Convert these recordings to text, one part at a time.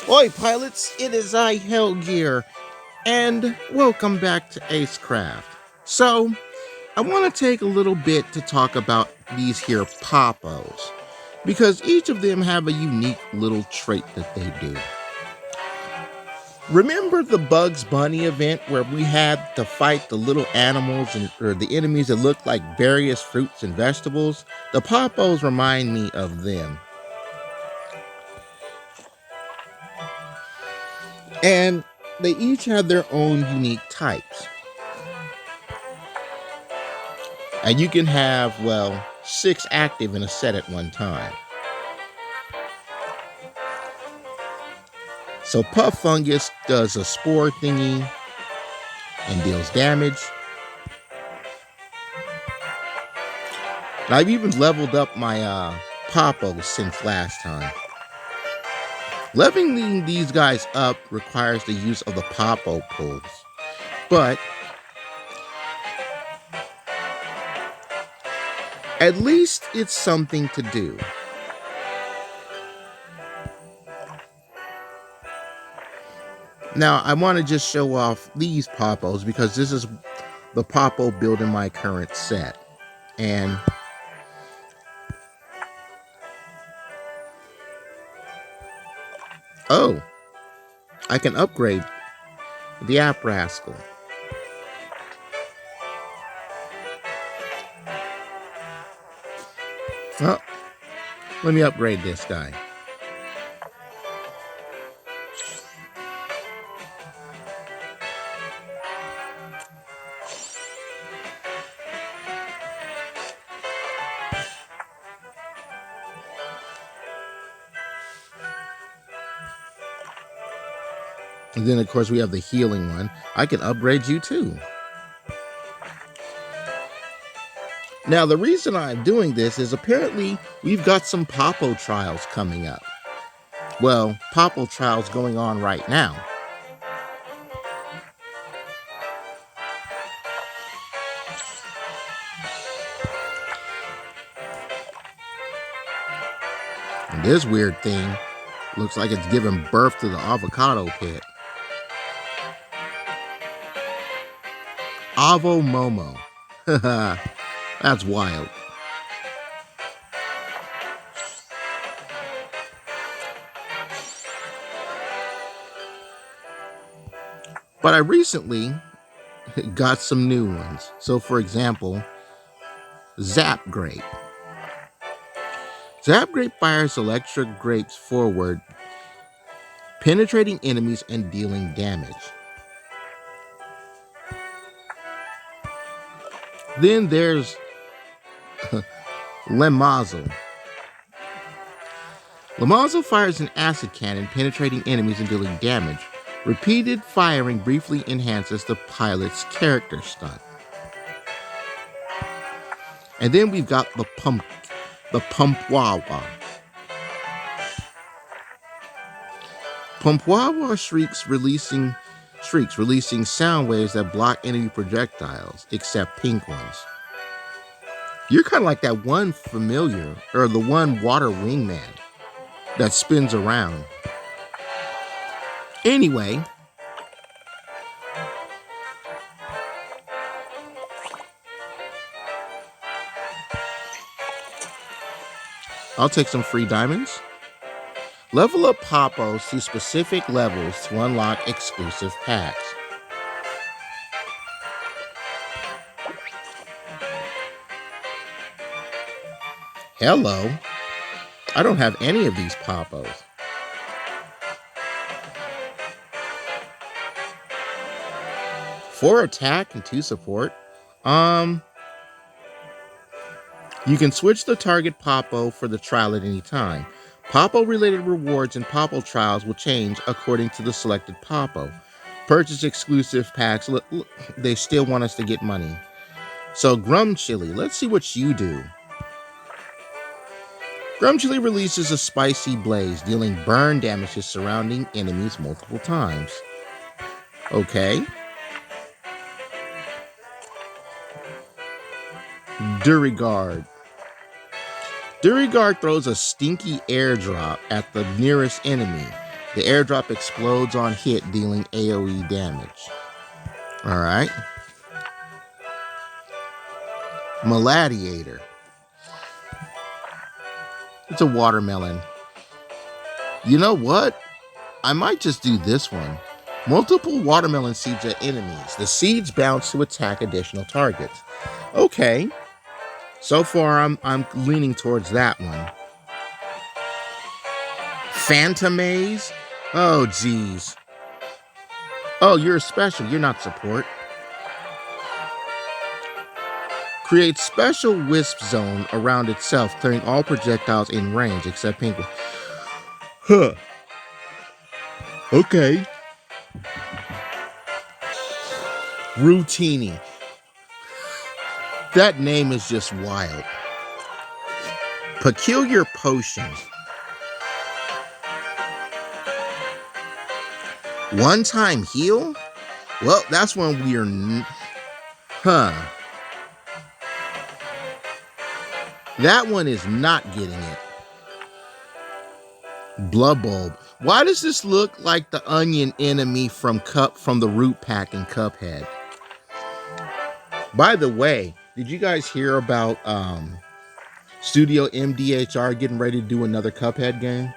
Oi, pilots, it is I, Hellgear, and welcome back to Acecraft. So, I want to take a little bit to talk about these here Pappos, because each of them have a unique little trait that they do. Remember the Bugs Bunny event where we had to fight the little animals or the enemies that looked like various fruits and vegetables? The Pappos remind me of them. And they each have their own unique types. And you can have, well, 6 active in a set at one time. So Puff Fungus does a spore thingy and deals damage. And I've even leveled up my Pappos since last time. Leveling these guys up requires the use of the Pappo pulls. But at least it's something to do. Now, I want to just show off these Pappos because this is the Pappo build in my current set. And oh, I can upgrade the App Rascal. Oh, let me upgrade this guy. And then, of course, we have the healing one. I can upgrade you too. Now, the reason I'm doing this is apparently we've got some Pappo trials coming up. Well, Pappo trials going on right now. And this weird thing looks like it's giving birth to the avocado pit. Avo Momo. That's wild. But I recently got some new ones. So, for example, Zap Grape. Zap Grape fires electric grapes forward, penetrating enemies and dealing damage. Then there's Lemazo. Lemazo fires an acid cannon, penetrating enemies and dealing damage. Repeated firing briefly enhances the pilot's character stunt. And then we've got the Pumpwawa. Pumpwawa shrieks, releasing sound waves that block enemy projectiles, except pink ones. You're kind of like that one familiar, or the one water wingman that spins around. Anyway, I'll take some free diamonds. Level up Pappos to specific levels to unlock exclusive packs. Hello. I don't have any of these Pappos. For attack and 2 support. You can switch the target Pappo for the trial at any time. Pappo-related rewards and Pappo trials will change according to the selected Pappo. Purchase exclusive packs. They still want us to get money. So Grum Chili, let's see what you do. Grum Chili releases a spicy blaze, dealing burn damage to surrounding enemies multiple times. Okay. Durigard. Durigard throws a stinky airdrop at the nearest enemy, The airdrop explodes on hit, dealing AoE damage. All right. Maladiator. It's a watermelon. You know what? I might just do this one. Multiple watermelon seeds at enemies. The seeds bounce to attack additional targets. Okay. So far, I'm leaning towards that one. Phantom Maze? Oh, geez. Oh, you're special. You're not support. Create special wisp zone around itself, clearing all projectiles in range except penguin. Huh. Okay. Routini. That name is just wild. Peculiar potion. One-time heal? Well, that's when we're... Huh. That one is not getting it. Blood Bulb. Why does this look like the onion enemy from the root pack in Cuphead? By the way, did you guys hear about Studio MDHR getting ready to do another Cuphead game?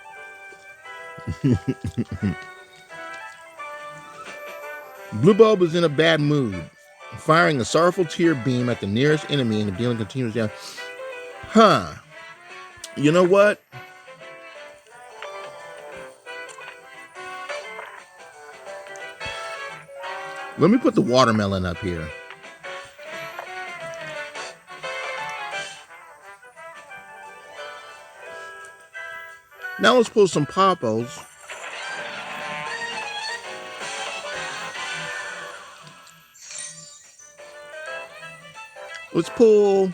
Blue Bulb is in a bad mood, firing a sorrowful tear beam at the nearest enemy and dealing continuous damage. Huh. You know what? Let me put the watermelon up here. Now let's pull some Pappos. Let's pull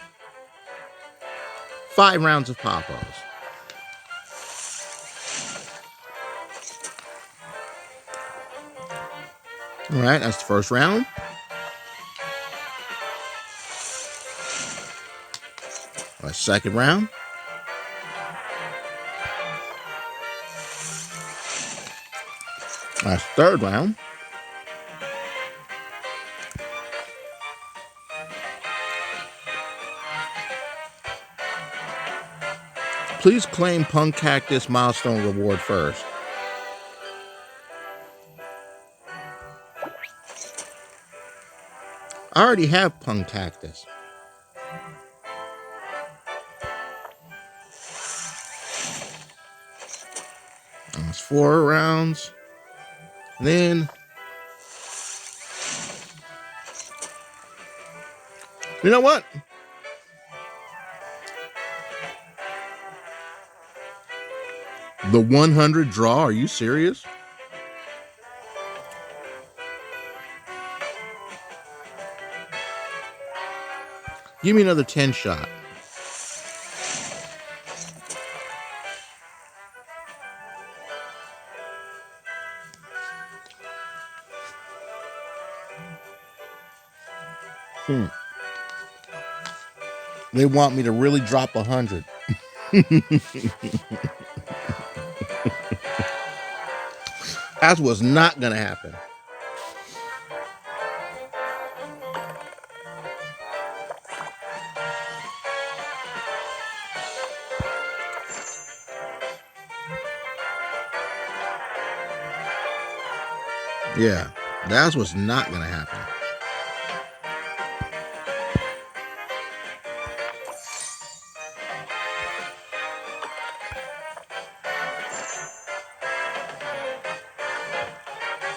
5 rounds of Pappos. All right, that's the first round. All right, second round. That's third round. Please claim Punk Cactus milestone reward first. I already have Punk Cactus. That's 4 rounds. Then, you know what? The 100 draw? Are you serious? Give me another 10 shot. They want me to really drop 100. That was not going to happen. Yeah, that was not going to happen.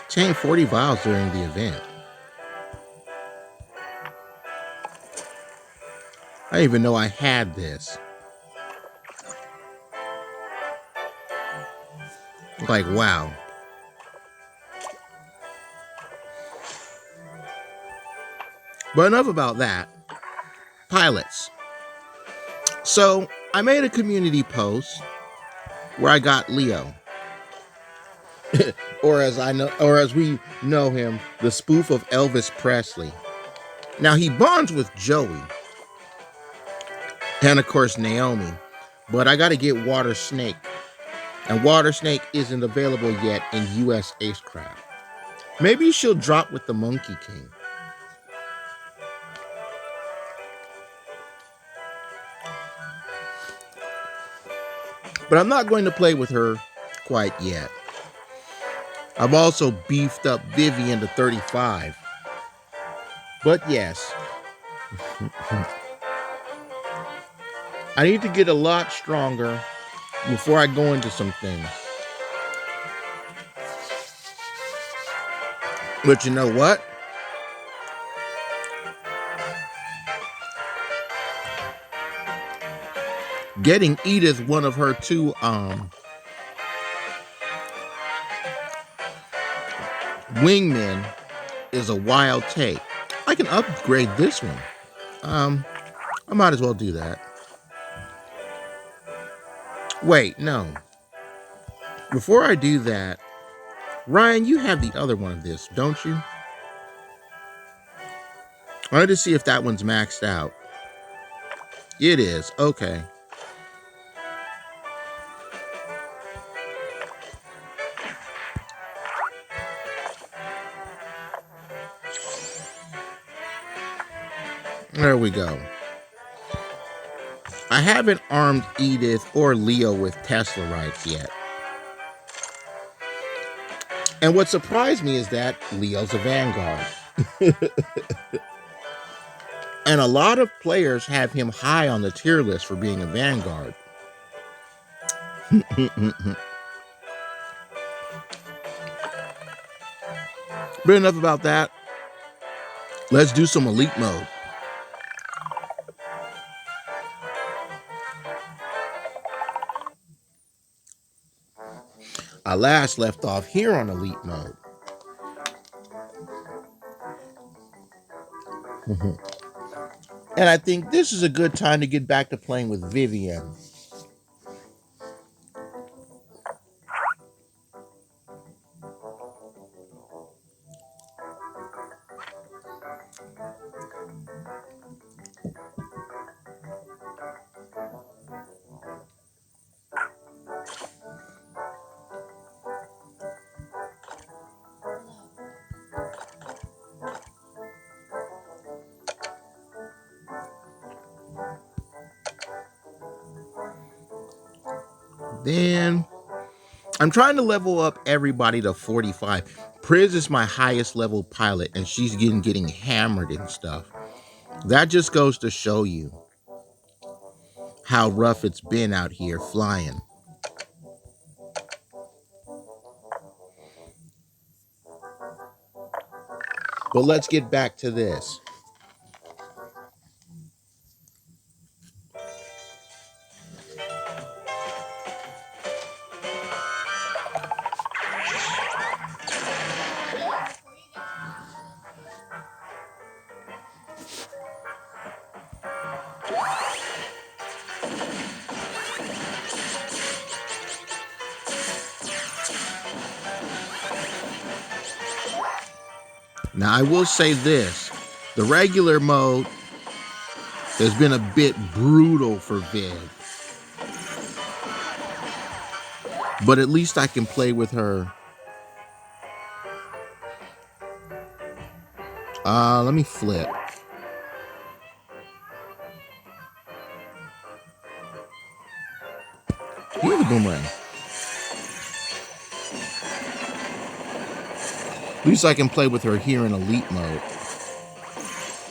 Chain 40 vials during the event. I didn't even know I had this. Like, wow. But enough about that. Pilots. So I made a community post where I got Leo. or as we know him, the spoof of Elvis Presley. Now he bonds with Joey. And of course Naomi. But I gotta get Water Snake. And Water Snake isn't available yet in US Acecraft. Maybe she'll drop with the Monkey King. But I'm not going to play with her quite yet. I've also beefed up Vivian to 35. But yes, I need to get a lot stronger before I go into some things. But you know what? Getting Edith one of her two wingmen is a wild take. I can upgrade this one. I might as well do that. Wait, no. Before I do that, Ryan, you have the other one of this, don't you? I wanted to see if that one's maxed out. It is. Okay. There we go. I haven't armed Edith or Leo with Teslarites yet. And what surprised me is that Leo's a Vanguard. And a lot of players have him high on the tier list for being a Vanguard. But enough about that. Let's do some elite mode. I last left off here on elite mode. And I think this is a good time to get back to playing with Vivian. Then I'm trying to level up everybody to 45. Priz is my highest level pilot, and she's getting hammered and stuff. That just goes to show you how rough it's been out here flying. But let's get back to this. Now, I will say this. The regular mode has been a bit brutal for Viv. But at least I can play with her. Let me flip. Here's the boomerang. At least I can play with her here in elite mode.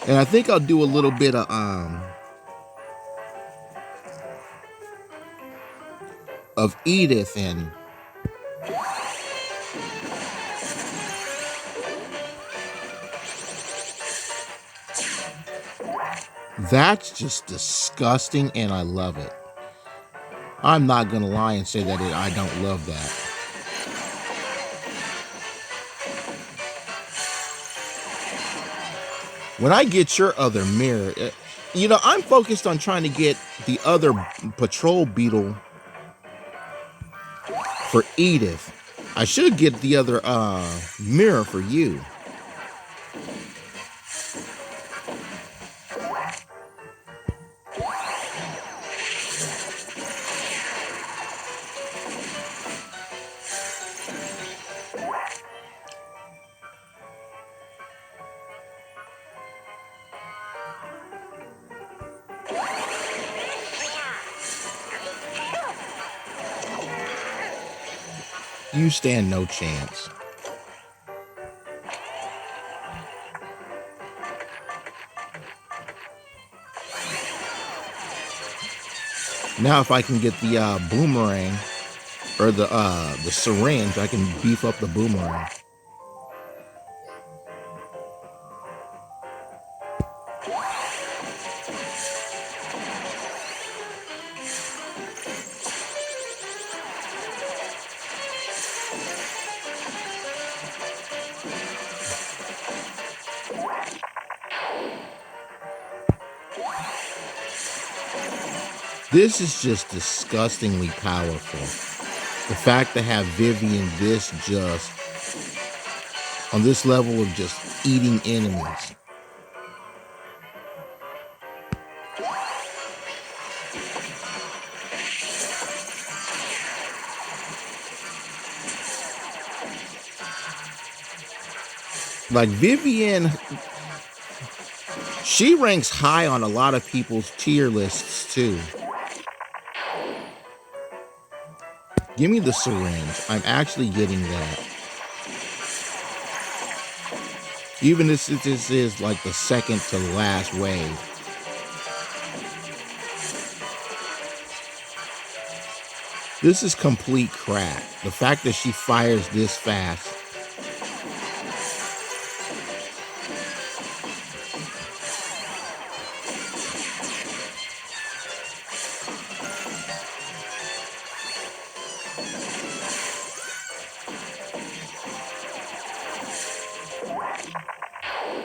And I think I'll do a little bit of Edith and that's just disgusting, and I love it. I'm not gonna lie and say that I don't love that. When I get your other mirror, I'm focused on trying to get the other patrol beetle for Edith. I should get the other mirror for you. You stand no chance. Now if I can get the boomerang or the syringe, I can beef up the boomerang. This is just disgustingly powerful. The fact to have Vivian this just on this level of just eating enemies. Like Vivian, she ranks high on a lot of people's tier lists too. Give me the syringe. I'm actually getting that. Even if this is like the second to last wave. This is complete crap. The fact that she fires this fast.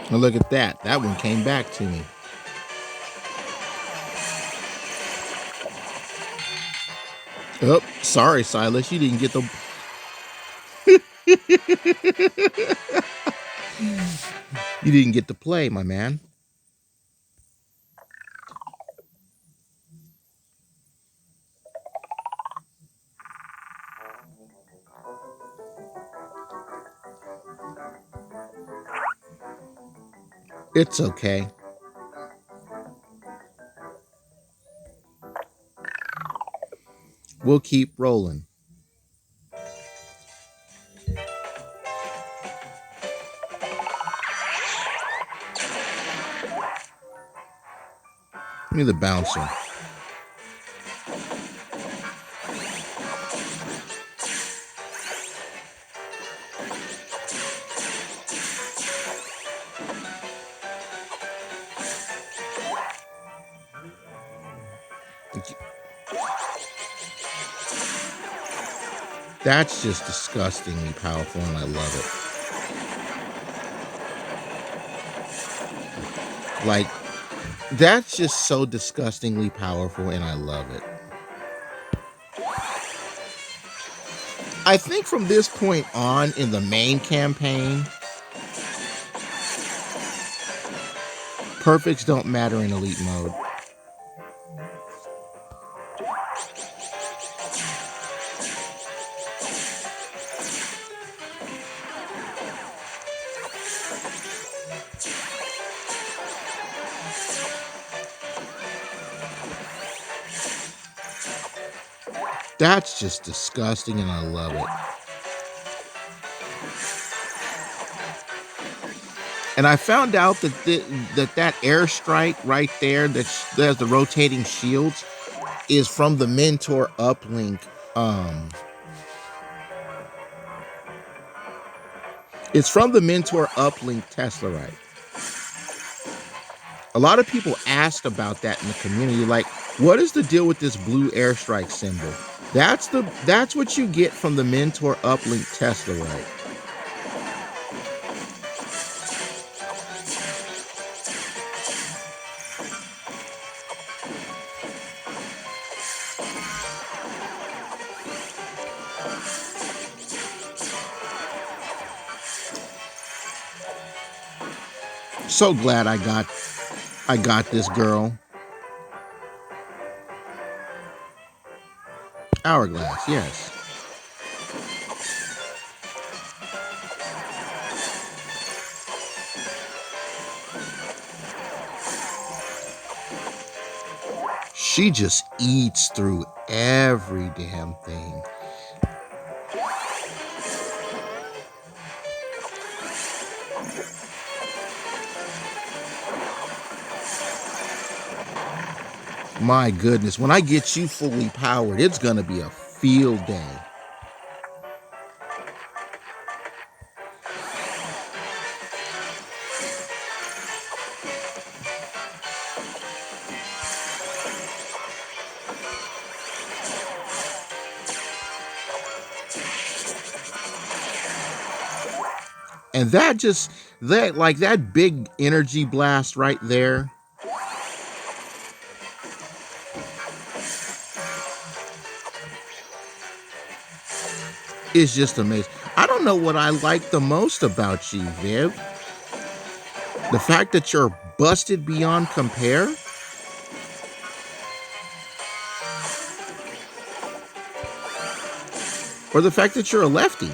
And look at that. That one came back to me. Oh, sorry, Silas. You didn't get the... You didn't get to play, my man. It's okay. We'll keep rolling. Give me the bouncer. That's just disgustingly powerful, and I love it. Like, that's just so disgustingly powerful, and I love it. I think from this point on in the main campaign, perfects don't matter in elite mode. That's just disgusting, and I love it. And I found out that that airstrike right there, there's the rotating shields, is from the Mentor uplink. It's from the Mentor uplink Teslarite. A lot of people asked about that in the community, like, what is the deal with this blue airstrike symbol? That's what you get from the Mentor uplink Teslarite. So glad I got this girl. Hourglass, yes. She just eats through every damn thing. My goodness, when I get you fully powered, it's gonna be a field day. And that big energy blast right there is just amazing. I don't know what I like the most about you, Viv. The fact that you're busted beyond compare, or the fact that you're a lefty.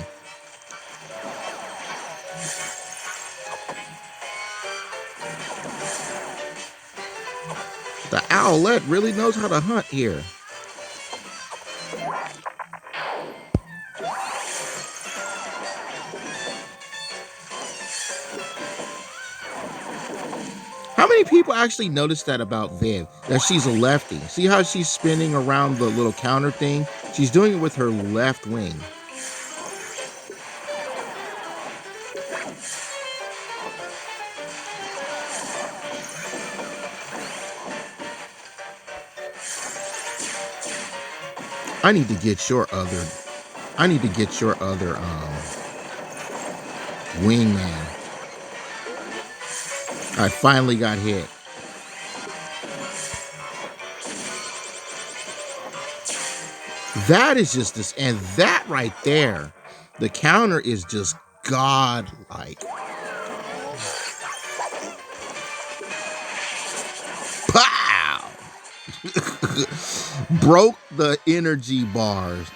The owlet really knows how to hunt here. How many people actually notice that about Viv? That she's a lefty. See how she's spinning around the little counter thing? She's doing it with her left wing. I need to get your other. I need to get your other wingman. I finally got hit. That is just this, and that right there, the counter is just godlike. Pow! Broke the energy bars.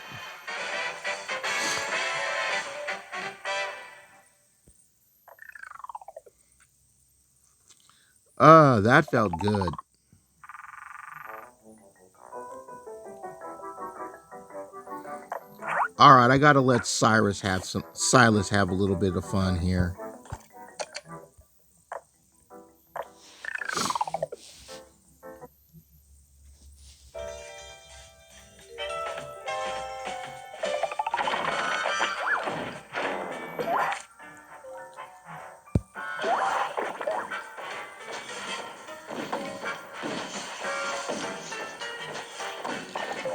That felt good. All right, I gotta let Silas have a little bit of fun here.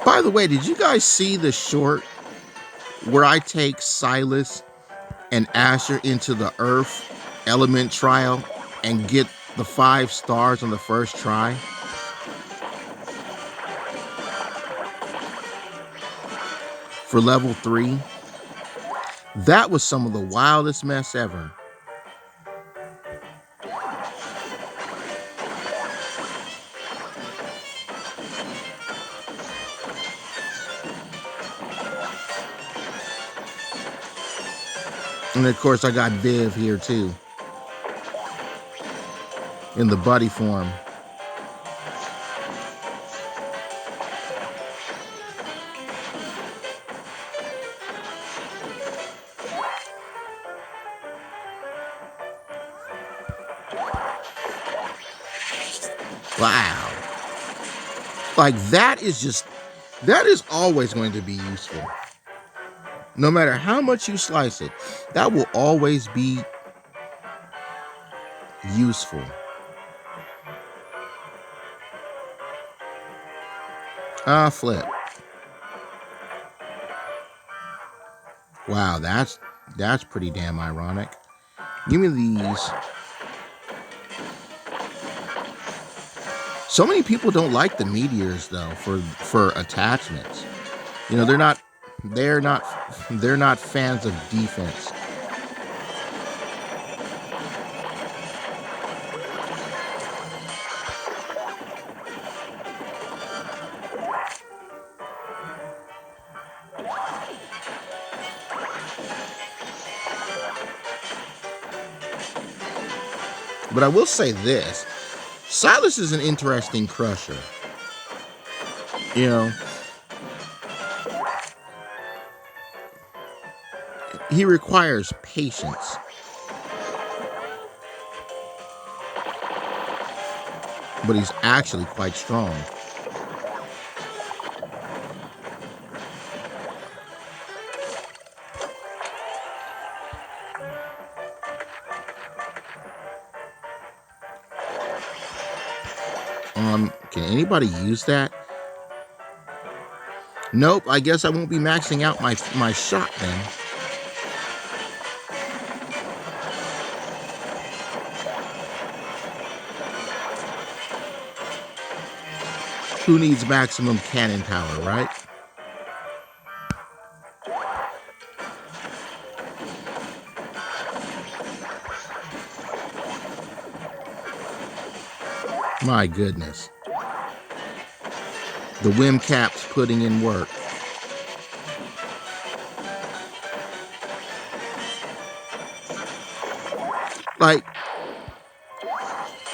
By the way, did you guys see the short where I take Silas and Asher into the Earth element trial and get the 5 stars on the first try? For level 3? That was some of the wildest mess ever. And of course, I got Viv here too, in the buddy form. Wow. Like that is always going to be useful. No matter how much you slice it, that will always be useful. Flip. Wow, that's pretty damn ironic. Give me these. So many people don't like the meteors though for attachments. You know, they're not fans of defense. But I will say this, Silas is an interesting crusher. You know, he requires patience. But he's actually quite strong. Can anybody use that? Nope, I guess I won't be maxing out my shot then. Who needs maximum cannon power, right? My goodness. The Whim Caps putting in work. Like,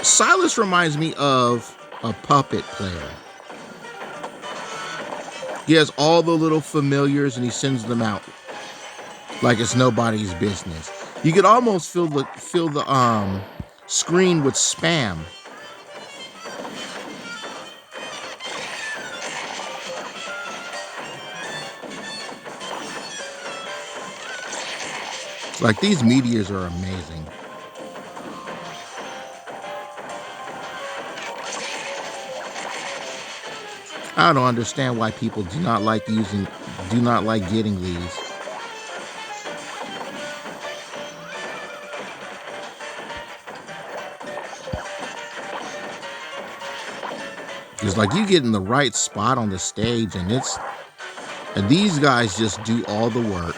Silas reminds me of a puppet player. He has all the little familiars and he sends them out like it's nobody's business. You could almost fill the screen with spam. Like, these meteors are amazing. I don't understand why people do not like getting these. It's like you get in the right spot on the stage and these guys just do all the work.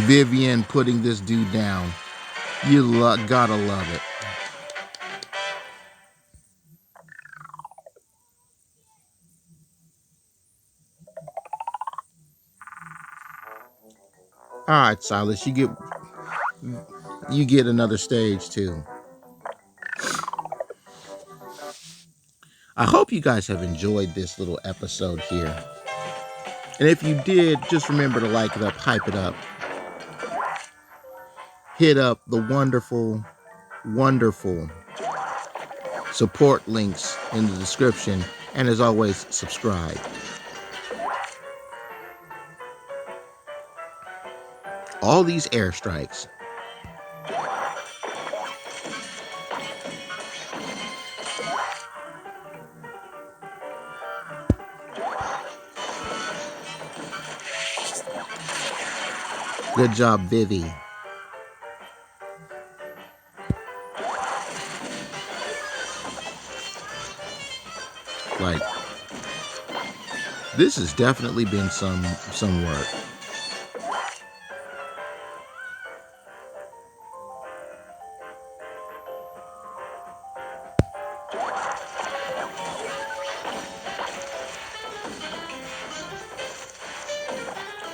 Vivian putting this dude down. Gotta love it. All right, Silas, you get another stage too. I hope you guys have enjoyed this little episode here. And if you did, just remember to like it up, hype it up. Hit up the wonderful, wonderful support links in the description. And as always, subscribe. All these airstrikes. Good job, Vivi. Like, this has definitely been some work.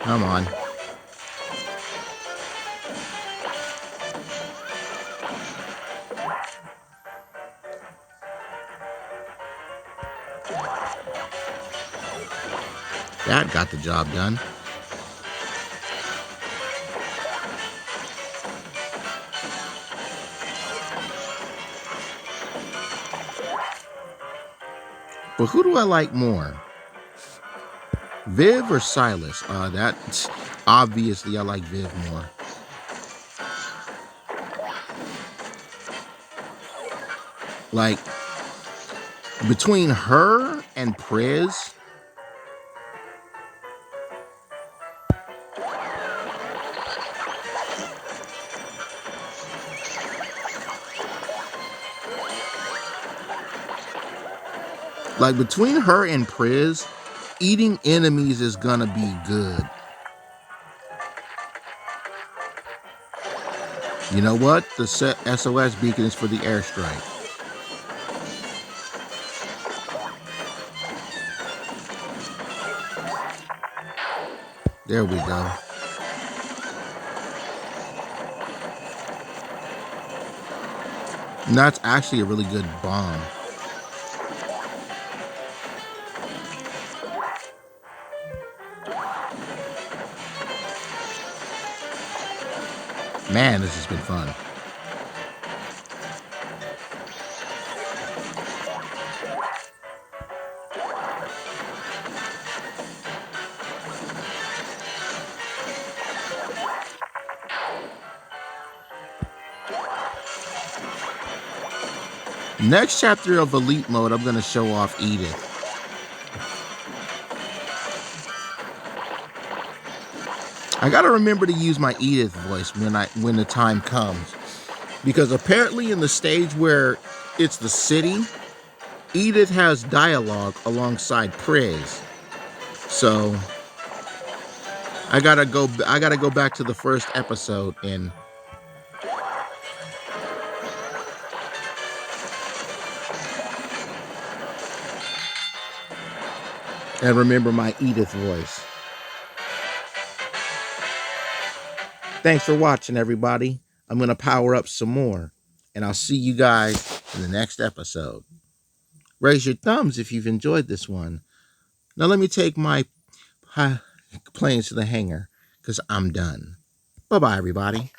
Come on. That got the job done. But who do I like more? Viv or Silas? That's obviously I like Viv more. Like, between her and Prez, eating enemies is gonna be good. You know what? The SOS beacon is for the airstrike. There we go. And that's actually a really good bomb. Man, this has been fun. Next chapter of Elite Mode, I'm going to show off Edith. I got to remember to use my Edith voice when the time comes. Because apparently in the stage where it's the city, Edith has dialogue alongside praise. So I gotta go back to the first episode and remember my Edith voice. Thanks for watching, everybody. I'm gonna power up some more, and I'll see you guys in the next episode. Raise your thumbs if you've enjoyed this one. Now let me take my planes to the hangar because I'm done. Bye-bye, everybody.